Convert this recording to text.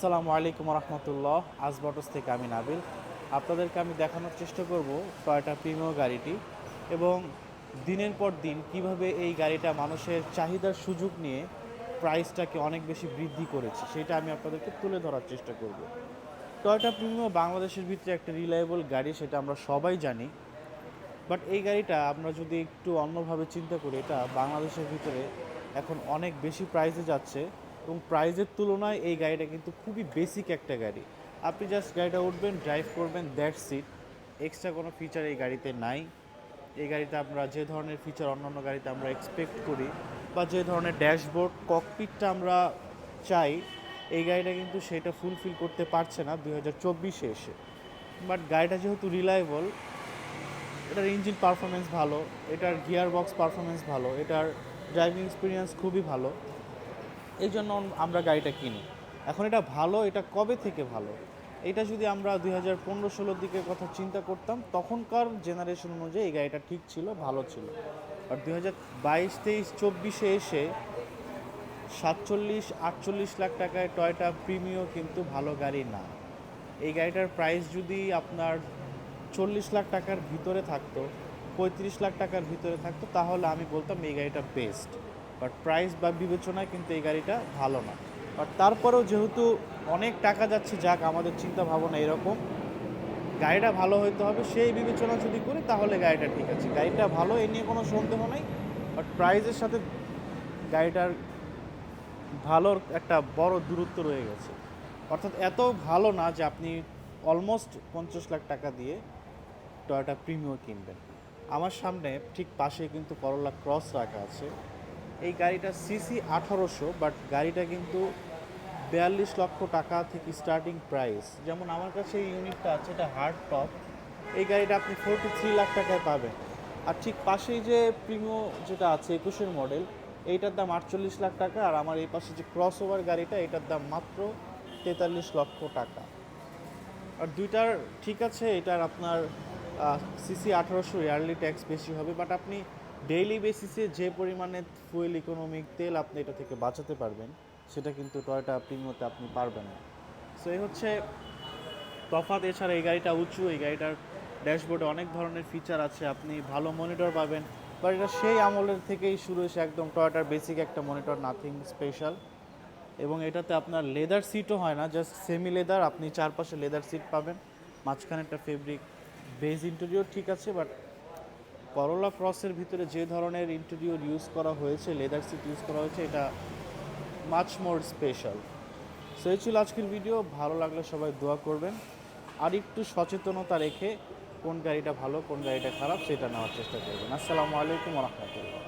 আসসালামু আলাইকুম রহমতুল্লাহ। আজবটস থেকে আমি নাবিল। আপনাদেরকে আমি দেখানোর চেষ্টা করব টয়োটা প্রিমিও গাড়িটি এবং দিনের পর দিন কিভাবে এই গাড়িটা মানুষের চাহিদার সুযোগ নিয়ে প্রাইসটাকে অনেক বেশি বৃদ্ধি করেছে, সেটা আমি আপনাদেরকে তুলে ধরার চেষ্টা করব। টয়োটা প্রিমিও বাংলাদেশের ভিতরে একটা রিলায়েবল গাড়ি, সেটা আমরা সবাই জানি। বাট এই গাড়িটা আমরা যদি একটু অন্যভাবে চিন্তা করি, এটা বাংলাদেশের ভিতরে এখন অনেক বেশি প্রাইসে যাচ্ছে এবং প্রাইসের তুলনায় এই গাড়িটা কিন্তু খুবই বেসিক একটা গাড়ি। আপনি জাস্ট গাড়িটা উঠবেন, ড্রাইভ করবেন, দ্যাটস ইট। এক্সট্রা কোনো ফিচার এই গাড়িতে নাই। এই গাড়িতে আমরা যে ধরনের ফিচার অন্যান্য গাড়িতে আমরা এক্সপেক্ট করি বা যে ধরনের ড্যাশবোর্ড ককপিটটা আমরা চাই, এই গাড়িটা কিন্তু সেটা ফুলফিল করতে পারছে না 2024-এ এসে। বাট গাড়িটা যেহেতু রিলায়েবল, এটার ইঞ্জিন পারফরমেন্স ভালো, এটার গিয়ার বক্স পারফরমেন্স ভালো, এটার ড্রাইভিং এক্সপিরিয়েন্স খুবই ভালো, এই জন্য আমরা গাড়িটা কিনি। এখন এটা ভালো, এটা কবে থেকে ভালো? এটা যদি আমরা 2015-16 দিকের কথা চিন্তা করতাম, তখনকার জেনারেশন অনুযায়ী এই গাড়িটা ঠিক ছিল, ভালো ছিল। আর 2022-23-24-এ এসে 47-48 লাখ টাকায় টয়োটা প্রিমিও কিন্তু ভালো গাড়ি না। এই গাড়িটার প্রাইস যদি আপনার 40 লাখ টাকার ভিতরে থাকতো, 35 লাখ টাকার ভিতরে থাকতো, তাহলে আমি বলতাম এই গাড়িটা বেস্ট। বাট প্রাইস বা বিবেচনায় কিন্তু এই গাড়িটা ভালো না। বাট তারপরেও যেহেতু অনেক টাকা যাচ্ছে, যাক, আমাদের চিন্তা ভাবনা এরকম, গাড়িটা ভালো হইতে হবে সেই বিবেচনা যদি করি, তাহলে গাড়িটা ঠিক আছে। গাড়িটা ভালো, এ নিয়ে কোনো সন্দেহ নেই। বাট প্রাইসের সাথে গাড়িটার ভালোর একটা বড় দূরত্ব রয়ে গেছে। অর্থাৎ এত ভালো না যে আপনি অলমোস্ট 50 লাখ টাকা দিয়ে টয়োটা প্রিমিও কিনবেন। আমার সামনে ঠিক পাশে কিন্তু করোলা ক্রস রাখা আছে। এই গাড়িটা সিসি 1800, বাট গাড়িটা কিন্তু 42 লক্ষ টাকা থেকে স্টার্টিং প্রাইস। যেমন আমার কাছে এই ইউনিটটা আছে, এটা হার্ড টপ। এই গাড়িটা আপনি 43 লাখ টাকায় পাবেন। আর ঠিক পাশেই যে প্রিমিও যেটা আছে 21-এর মডেল, এইটার দাম 48 লাখ টাকা। আর আমার এই পাশে যে ক্রস ওভার গাড়িটা, এটার দাম মাত্র 43 লক্ষ টাকা। আর দুইটার ঠিক আছে, এটার আপনার সিসি 1800 ইয়ারলি ট্যাক্স বেশি হবে, বাট আপনি ডেইলি বেসিসে যে পরিমাণে ফুয়েল ইকোনমিক তেল আপনি এটা থেকে বাঁচাতে পারবেন, সেটা কিন্তু টয়োটা প্রিমিওতে আপনি পারবেন না। সো এই হচ্ছে তফাৎ। এছাড়া এই গাড়িটা উঁচু, এই গাড়িটার ড্যাশবোর্ডে অনেক ধরনের ফিচার আছে, আপনি ভালো মনিটর পাবেন। বাট এটা সেই আমলের থেকেই শুরু হয়েছে, একদম টয়োটার বেসিক একটা মনিটর, নাথিং স্পেশাল। এবং এটাতে আপনার লেদার সিটও হয় না, জাস্ট সেমি লেদার। আপনি চারপাশে লেদার সিট পাবেন, মাঝখানে একটা ফেব্রিক বেজ ইন্টেরিয়র ঠিক আছে। বাট করোলা ক্রসের ভিতরে যে ধরনের ইন্টেরিয়র ইউজ করা হয়েছে, লেদার সিট ইউজ করা হয়েছে, এটা মাচ মোর স্পেশাল। সো এই ছিল আজকের ভিডিও। ভালো লাগলে সবাই দোয়া করবেন, আর একটু সচেতনতা রেখে কোন গাড়িটা ভালো কোন গাড়িটা খারাপ সেটা নেওয়ার চেষ্টা করবেন। আসসালামু আলাইকুম রহমতুল্লাহ।